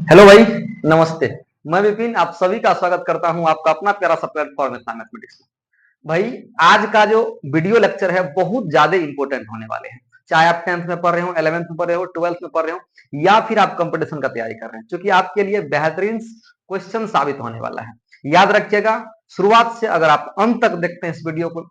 Hello भाई, नमस्ते। मैं विपिन, आप सभी का स्वागत करता हूं आपका अपना प्यारा सा प्लेटफॉर्म मैथमेटिक्स में। भाई, आज का जो वीडियो लेक्चर है बहुत ज्यादा इंपॉर्टेंट होने वाले हैं। चाहे आप 10th में पढ़ रहे हो, 11th में पढ़ रहे हो, 12th में पढ़ रहे हो या फिर आप कंपटीशन का तैयारी कर रहे हैं, क्योंकि आपके लिए बेहतरीन क्वेश्चन साबित होने वाला है। याद रखिएगा, शुरुआत से अगर आप अंत तक देखते हैं इस वीडियो को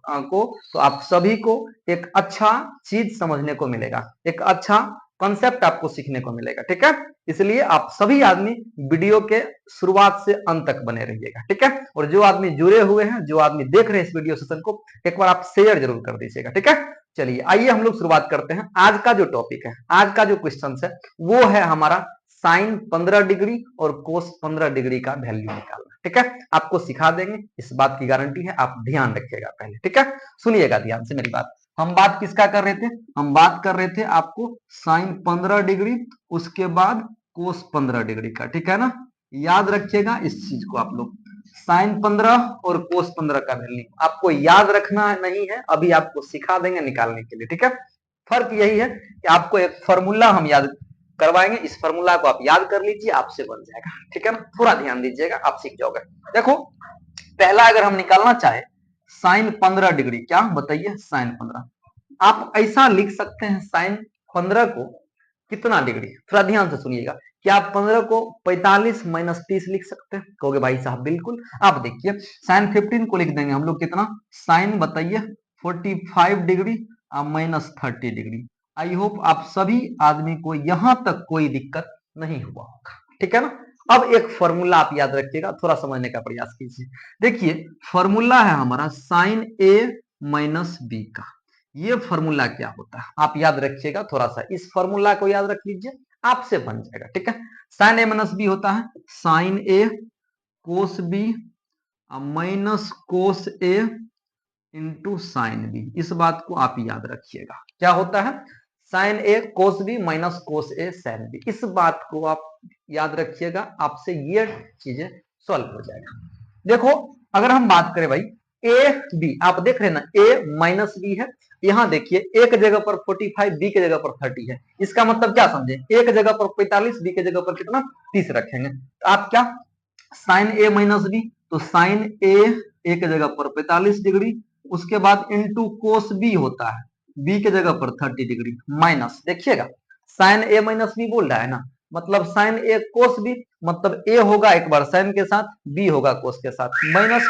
तो आप सभी को एक अच्छा चीज समझने को मिलेगा, एक अच्छा कॉन्सेप्ट आपको सीखने को मिलेगा। ठीक है, इसलिए आप सभी आदमी वीडियो के शुरुआत से अंत तक बने रहिएगा। ठीक है, और जो आदमी जुड़े हुए हैं, जो आदमी देख रहे हैं इस वीडियो सेशन को, एक बार आप शेयर जरूर कर दीजिएगा। ठीक है, चलिए आइए हम लोग शुरुआत करते हैं। आज का जो टॉपिक है, आज का जो क्वेश्चन है वो है हमारा साइन 15 डिग्री और कोस 15 डिग्री का वैल्यू निकालना। ठीक है, आपको सिखा देंगे, इस बात की गारंटी है, आप ध्यान रखिएगा पहले। ठीक है, सुनिएगा ध्यान से मेरी बात। हम बात किसका कर रहे थे? हम बात कर रहे थे आपको साइन 15 डिग्री, उसके बाद कोस 15 डिग्री का। ठीक है ना, याद रखिएगा इस चीज को आप लोग। साइन 15 और कोस 15 का वैल्यू आपको याद रखना नहीं है, अभी आपको सिखा देंगे निकालने के लिए। ठीक है, फर्क यही है कि आपको एक फॉर्मूला हम याद करवाएंगे, इस फॉर्मूला को आप याद कर लीजिए, आपसे बन जाएगा। ठीक है ना, थोड़ा ध्यान दीजिएगा, आप सीख जाओगे। देखो, पहला अगर हम निकालना चाहे साइन 15 डिग्री, क्या बताइए? साइन 15 आप ऐसा लिख सकते हैं, साइन 15 को कितना डिग्री? थोड़ा ध्यान से सुनिएगा। क्या आप 15 को 45 माइनस 30 लिख सकते हैं? कहोगे भाई साहब बिल्कुल। आप देखिए, साइन 15 को लिख देंगे हम लोग कितना? साइन बताइए 45 degree minus 30 degree. I hope आप सभी आदमी को यहां तक कोई दिक्कत नहीं हुआ होगा। ठीक है ना, अब एक फॉर्मूला आप याद रखिएगा, थोड़ा समझने का प्रयास कीजिए। देखिए, फॉर्मूला है हमारा साइन ए माइनस बी का। ये फॉर्मूला क्या होता है आप याद रखिएगा, थोड़ा सा इस फॉर्मूला को याद रख लीजिए, आपसे बन जाएगा। ठीक है, साइन ए माइनस बी होता है sign A cos B minus cos A into sine B. इस बात को आप याद रखिएगा, क्या होता है? Sign A cos B minus cos A sine B. इस बात को आप याद रखिएगा, आपसे ये चीजें सॉल्व हो जाएगा। देखो, अगर हम बात करें भाई ए बी, आप देख रहे हैं ना, ए माइनस बी है। यहां देखिए, एक जगह पर 45, बी के जगह पर 30 है। इसका मतलब क्या समझे? एक जगह पर 45, बी के जगह पर कितना? 30 रखेंगे। तो आप क्या, साइन ए माइनस बी, तो साइन ए एक जगह पर 45 डिग्री, उसके बाद इंटू कोस बी होता है बी के जगह पर 30 डिग्री, माइनस देखिएगा साइन ए माइनस बी बोल रहा है ना, मतलब साइन ए कोस बी, मतलब ए होगा एक बार साइन के साथ, बी होगा कोस के साथ, माइनस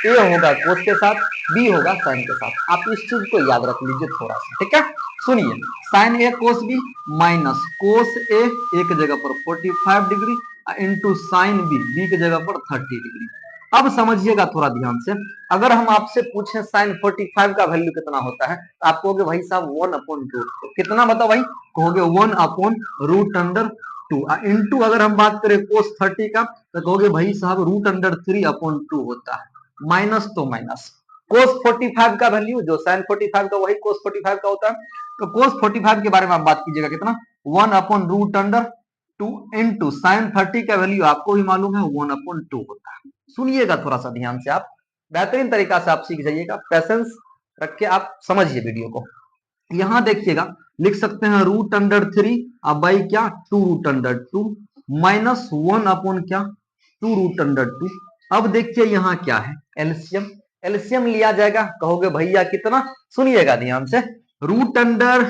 ए होगा कोस के साथ, बी होगा साइन के साथ। आप इस चीज को याद रख लीजिए थोड़ा सा। ठीक है, सुनिए, sine A cos B minus cos A एक जगह पर 45 degree into sine B, B की जगह पर 30 डिग्री। अब समझिएगा थोड़ा ध्यान से, अगर हम आपसे पूछे साइन 45 का वैल्यू कितना होता है, तो आप कहोगे भाई साहब 1/√2। कितना बताओ भाई? कहोगे 1/√2। इंटू अगर हम बात करें कोस 30 का, तो कहोगे भाई साहब √3/2 होता है। माइनस तो माइनस, कोस 45 का वैल्यू जो साइन 45 का, वही कोस 45 का होता है। तो कोस 45 के बारे में आप बात कीजिएगा, कितना? 1/√2 इंटू साइन 30 का वैल्यू आपको भी मालूम है 1/2 होता है। सुनिएगा थोड़ा सा ध्यान से, आप बेहतरीन तरीका से आप सीख जाइएगा, पैसेंस रख के आप समझिए वीडियो को। यहां देखिएगा, लिख सकते हैं √3 अब बाई क्या 2√2 माइनस 1 क्या 2√2। अब देखिए यहां क्या है, एलसीएम। एलसीएम लिया जाएगा, कहोगे भैया कितना? सुनिएगा ध्यान से, रूट अंडर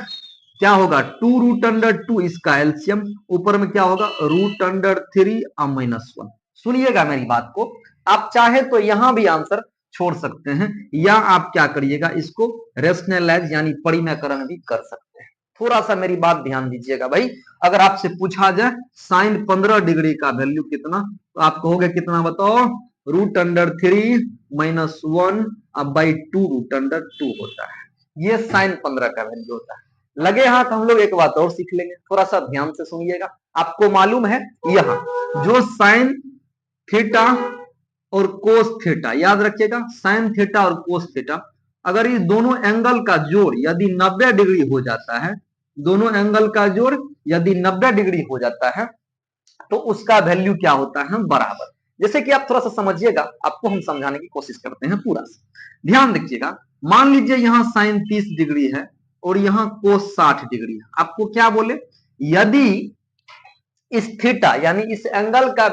क्या होगा 2√2, इसका एलसीएम ऊपर में क्या होगा √3 - 1। सुनिएगा मेरी बात को, आप चाहे तो यहां भी आंसर छोड़ सकते हैं, या आप क्या करिएगा, इसको रेशनलाइज यानी परिमेयकरण भी कर सकते हैं। थोड़ा सा मेरी बात ध्यान दीजिएगा भाई। अगर आपसे पूछा जाए साइन 15 डिग्री का वैल्यू कितना, तो आप कहोगे कितना बताओ? √3 - 1/2√2 होता है। ये साइन 15 का वैल्यू होता है। लगे हाथ हम लोग एक बात और सीख लेंगे, थोड़ा सा ध्यान से सुनिएगा। आपको मालूम है यहां जो साइन थीटा और कोस थीटा, याद रखिएगा साइन थीटा और कोस थीटा, अगर ये दोनों एंगल का जोड़ यदि 90 डिग्री हो जाता है, दोनों एंगल का जोड़ यदि 90 डिग्री हो जाता है, तो उसका वैल्यू क्या होता है? बराबर। जैसे कि आप थोड़ा सा समझिएगा, आपको हम समझाने की कोशिश करते हैं पूरा ध्यान दीजिएगा। मान लीजिए यहां साइन 30 डिग्री है और यहां कोस 60 डिग्री है। आपको क्या बोले? यदि इस थीटा यानी इस एंगल का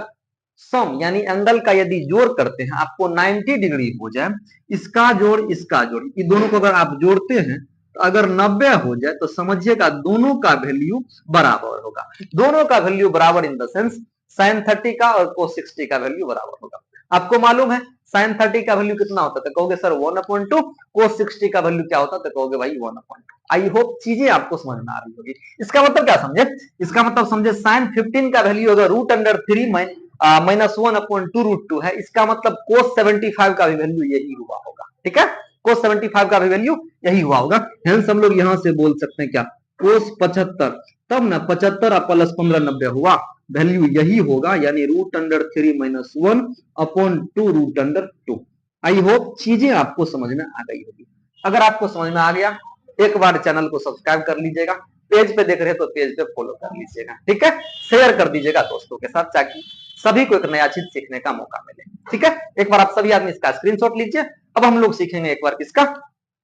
सम यानी एंगल का यदि जोड़ करते हैं आपको 90 डिग्री हो जाए, इसका जोड़ इसका जोड़, ये दोनों को अगर आप जोड़ते हैं तो अगर 90 हो जाए तो समझिएगा दोनों का वैल्यू बराबर होगा। दोनों का वैल्यू बराबर इन द सेंस sin 30 का और cos 60 का वैल्यू बराबर होगा। आपको मालूम है sin 30 का वैल्यू कितना होता है, तो कहोगे सर 1/2, cos 60 का वैल्यू क्या होता है, तो कहोगे भाई 1/2। आई होप चीजें आपको समझ में आ रही होगी। इसका मतलब क्या समझे, इसका मतलब समझे sin 15 का वैल्यू अगर √3 -1/2 है, इसका मतलब cos 75 का भी वैल्यू यही हुआ होगा। ठीक है, cos 75 का भी वैल्यू यही हुआ होगा। हेंस हम लोग यहां से बोल सकते हैं क्या, cos 75, तब ना 75 प्लस 15 90 हुआ, वैल्यू यही होगा, यानी √3 -1/2 √2। आई होप चीजें आपको समझ में आ गई होगी। अगर आपको समझ में आ गया, एक बार चैनल को सब्सक्राइब कर लीजिएगा, पेज पे देख रहे तो पेज पे फॉलो कर लीजिएगा। ठीक है, शेयर कर दीजिएगा दोस्तों के साथ, ताकि सभी को एक नया चीज सीखने का मौका मिले। ठीक है, एक बार आप सभी आदमी इसका स्क्रीनशॉट लीजिए। अब हम लोग सीखेंगे एक बार किसका,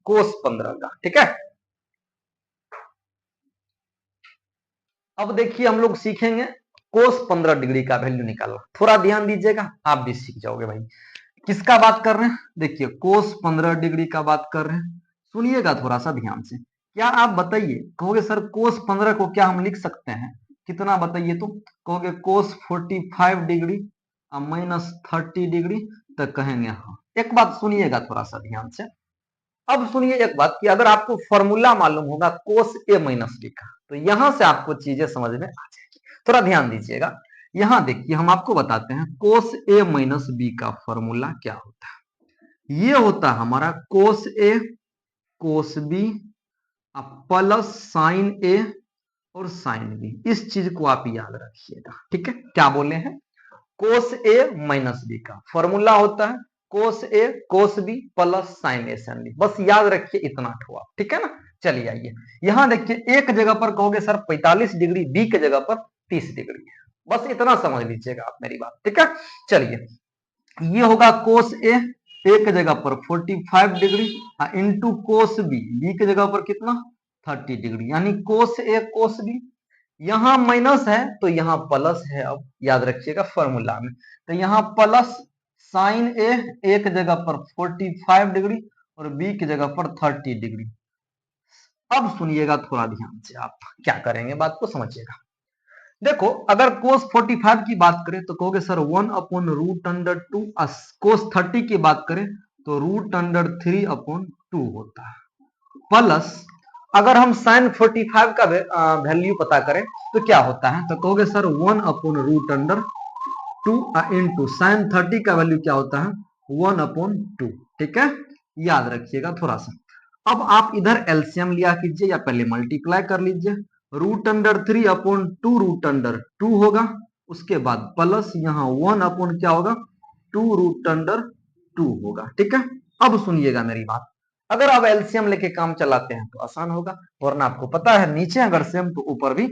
cos 15 का। ठीक है, अब देखिए हम लोग सीखेंगे cos 15 डिग्री का वैल्यू निकालना। थोड़ा ध्यान दीजिएगा, आप भी सीख जाओगे भाई। किसका बात कर रहे हैं, देखिए cos 15 डिग्री का बात कर रहे हैं। सुनिएगा थोड़ा सा ध्यान से। क्या आप बताइए, कहोगे सर cos 15 को क्या हम लिख सकते हैं, कितना बताइए, तो कहोगे cos 45 डिग्री -30 डिग्री, तो कहेंगे हाँ। एक बात सुनिएगा थोड़ा सा ध्यान से। अब सुनिए एक बात कि अगर आपको फॉर्मूला मालूम होगा cos a - b का, तो यहां से आपको चीजें समझ में आ जाएगी। थोड़ा ध्यान दीजिएगा। यहां देखिए हम आपको बताते हैं cos a - b का फॉर्मूला क्या होता है। ये होता है हमारा cos a cos b plus sin a और sin b। इस चीज को आप याद रखिएगा। ठीक है, क्या बोले हैं, cos a - b का फॉर्मूला होता है cos a cos b plus sin a sin b। बस याद रखिए इतना ठोआ। ठीक है ना, चलिए आइए यहां देखिए, एक जगह पर कहोगे सर 45 डिग्री, बी के जगह पर 30 डिग्री, बस इतना समझ लीजिएगा आप मेरी बात। ठीक है, चलिए ये होगा cos a, एक जगह पर 45 degree into cos b, B के जगह पर कितना 30 डिग्री, यानी cos a cos b। यहां माइनस है तो यहां प्लस है। अब याद रखिएगा फॉर्मूला में, तो यहां प्लस साइन ए, एक जगह पर 45 डिग्री और बी की जगह पर 30 डिग्री। अब सुनिएगा थोड़ा ध्यान से, आप क्या करेंगे बात को समझिएगा। देखो अगर cos 45 की बात करें तो कहोगे सर 1/√2, cos 30 की बात करें तो √3/2 होता है, प्लस अगर हम sin 45 का वैल्यू पता करें तो क्या होता है, तो कहोगे सर 1/√2 इंटू sin 30 का वैल्यू क्या होता है 1/2। ठीक है, याद रखिएगा थोड़ा सा। अब आप इधर एलसीएम लिया कीजिए या पहले मल्टीप्लाई कर लीजिए। √3/2 होगा, उसके बाद प्लस यहाँ 1 क्या होगा 2√2 होगा। ठीक है, अब सुनिएगा मेरी बात। अगर आप एलसीएम लेके काम चलाते हैं तो आसान होगा, वरना आपको पता है नीचे अगर सेम तो ऊपर भी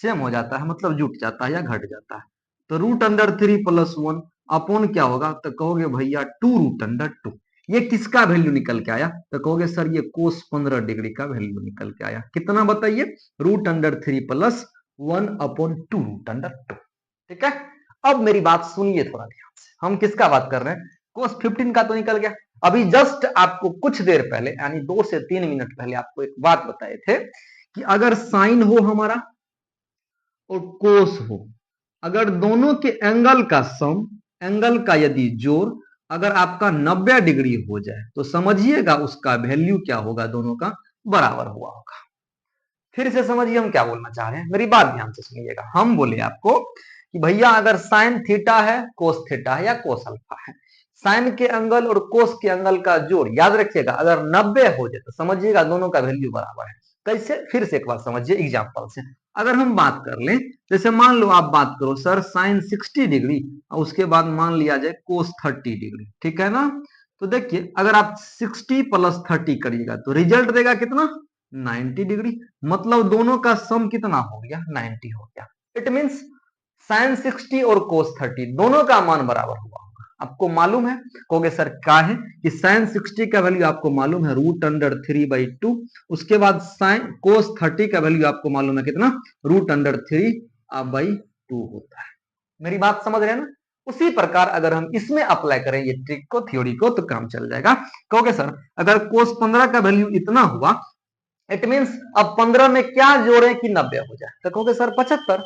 सेम हो जाता है, मतलब जुट जाता है या घट जाता है। तो √3 प्लस 1 अपॉन क्या होगा, तो कहोगे भैया 2√2। ये किसका वैल्यू निकल के आया, तो कहोगे सर ये cos 15 डिग्री का वैल्यू निकल के आया। कितना बताइए, √3 प्लस 1/2√2। ठीक है, अब मेरी बात सुनिए थोड़ा ध्यान से। हम किसका बात कर रहे हैं, cos 15 का तो निकल गया। अभी जस्ट आपको कुछ देर पहले यानी 2 से 3 मिनट पहले आपको एक बात बताए थे कि अगर साइन हो हमारा और कोस हो, अगर दोनों के एंगल का सम, एंगल का यदि जोड़ अगर आपका 90 डिग्री हो जाए तो समझिएगा उसका वैल्यू क्या होगा, दोनों का बराबर हुआ होगा। फिर से समझिए हम क्या बोलना चाह रहे हैं, मेरी बात ध्यान से सुनिएगा। हम बोले आपको कि भैया अगर साइन थीटा है, कोस थीटा है या कोस अल्फा है, साइन के एंगल और कोस के एंगल का जोड़ याद रखिएगा अगर 90 हो जाए तो समझिएगा दोनों का वैल्यू बराबर है। कैसे, फिर से एक बार समझिए एग्जांपल से। अगर हम बात कर लें, जैसे मान लो आप बात करो सर साइन 60 डिग्री और उसके बाद मान लिया जाए कोस 30 डिग्री। ठीक है ना, तो देखिए अगर आप 60 प्लस 30 करिएगा तो रिजल्ट देगा कितना 90 डिग्री, मतलब दोनों का सम कितना हो गया 90 हो गया। इट मींस साइन 60 और कोस 30 दोनों का मान बराबर हुआ होगा। आपको मालूम है, कहोगे सर क्या है कि साइन 60 का वैल्यू आपको मालूम है √3/2, उसके बाद साइन कोस 30 का वैल्यू आपको मालूम है कितना √3/2। टू होता है। मेरी बात समझ रहे हैं ना? उसी प्रकार अगर हम इसमें अप्लाई करें ये ट्रिक को, थ्योरी को, तो काम चल जाएगा। कहोगे सर अगर cos 15 का वैल्यू इतना हुआ, इट मींस अब 15 में क्या जोड़े कि 90 हो जाए, तो कहोगे सर 75।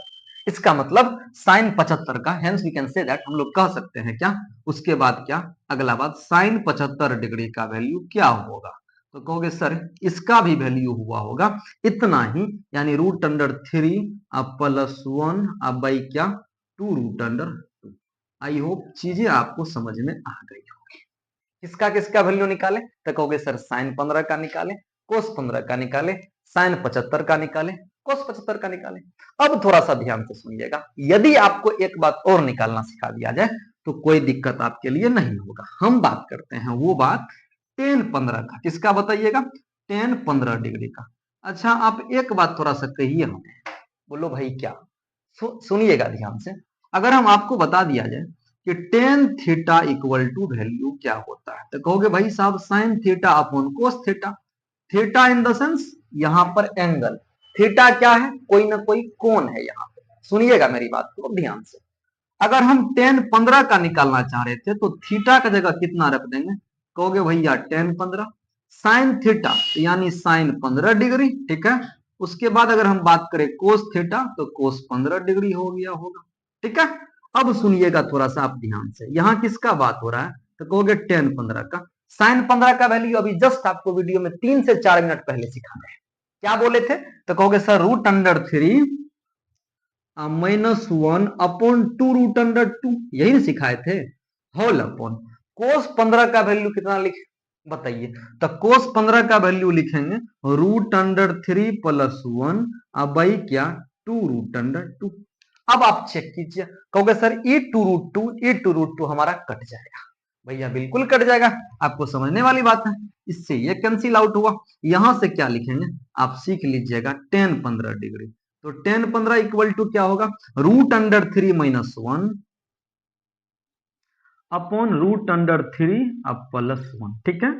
इसका मतलब साइन 75 का, hence we can say that, हम लोग कह सकते हैं क्या, उसके बाद क्या, अगला बात, साइन 75 डिग्री का वैल्यू क्या होगा, तो कहोगे सर इसका भी वैल्यू हुआ होगा इतना ही, यानी रूट अंडर 3 अब प्लस 1 अब बाई क्या, 2 रूट अंडर 2। आई होप चीजें आपको समझ में आ गई होगी। किसका किसका वैल्यू निकाले, तो कहोगे सर साइन 15 का निकाले, कोस 15 का निकाले, साइन 75 का निकाले, कोस 75 का निकाले। अब थोड़ा सा ध्यान से सुनिएगा, यदि आपको एक बात और निकालना सिखा दिया जाए तो कोई दिक्कत आपके लिए नहीं होगा। हम बात करते हैं वो बात टेन 15 का, किसका बताइएगा, टेन 15 डिग्री का। अच्छा आप एक बात थोड़ा सा कहिए हमें, बोलो भाई क्या, सुनिएगा ध्यान से। अगर हम आपको बता दिया जाए कि tan theta equal to value क्या होता है, तो कहोगे भाई साहब sine theta upon cos theta. Theta in the sense यहां पर एंगल, थीटा क्या है, कोई ना कोई कोण है यहाँ पे। सुनिएगा मेरी बात को ध्यान से, अगर हम टेन 15 का निकालना चाह रहे थे तो थीटा का जगह कितना रख देंगे, कहोगे भैया टेन 15 साइन थीटा यानी साइन 15 डिग्री, ठीक है। उसके बाद अगर हम बात करें कोस थीटा तो कोस 15 डिग्री हो गया होगा, ठीक है। अब सुनिएगा थोड़ा सा आप ध्यान से, यहां किसका बात हो रहा है, तो कहोगे टेन 15 का। साइन 15 का वैल्यू अभी जस्ट आपको वीडियो में 3 से 4 मिनट पहले सिखाए हैं, क्या बोले थे, तो कहोगे sir root under 3 -1 upon 2 root under 2, यही ना सिखाए थे, होल अपॉन कोस 15 का वैल्यू कितना लिखे बताइए, तो कोस 15 का वैल्यू लिखेंगे रूट अंडर 3 प्लस 1 अब बाई क्या 2 रूट अंडर 2। अब आप चेक कीजिए, कहोगे sir E two root two, E two root two हमारा कट जाएगा, भैया बिल्कुल कट जाएगा, आपको समझने वाली बात है। इससे ये कैंसिल आउट हुआ, यहां से क्या लिखेंगे, आप सीख लीजिएगा टेन 15 डिग्री, तो टेन 15 इक्वल टू क्या होगा, root under 3 minus 1 upon root under 3 अब प्लस 1, ठीक है।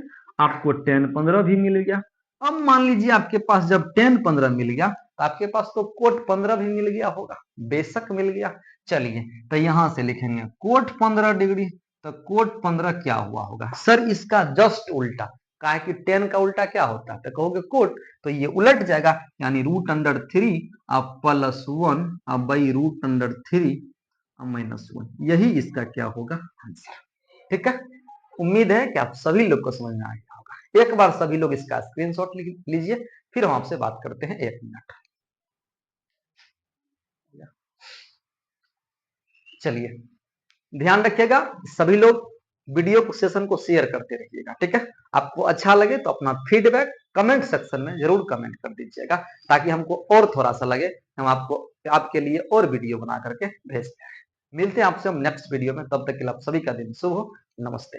आपको टेन 15 भी मिल गया। अब मान लीजिए आपके पास जब टेन 15 मिल गया तो आपके पास तो कोट 15 भी मिल गया होगा, बेशक मिल गया। चलिए तो यहां से लिखेंगे कोट 15 डिग्री, तो कोट 15 क्या हुआ होगा, सर इसका जस्ट उल्टा, काहे कि टेन का उल्टा क्या होता है, तो कहोगे कोट, तो ये उलट जाएगा, यानी रूट अंडर 3 अब प्लस 1 अब बाई रूट अंडर 3 -1, यही इसका क्या होगा आंसर, ठीक है। उम्मीद है कि आप सभी लोग को समझ में आ गया होगा। एक बार सभी लोग इसका स्क्रीनशॉट लीजिए, फिर हम आपसे बात करते हैं 1 मिनट। चलिए ध्यान रखिएगा सभी लोग, वीडियो को सेशन को शेयर करते रहिएगा, ठीक है। आपको अच्छा लगे तो अपना फीडबैक कमेंट सेक्शन में जरूर कमेंट कर दीजिएगा, ताकि हमको और थोड़ा सा लगे हम आपको आपके लिए और वीडियो बना करके भेजते हैं। मिलते हैं आपसे हम नेक्स्ट वीडियो में, तब तक के लिए आप सभी का दिन शुभ हो। नमस्ते।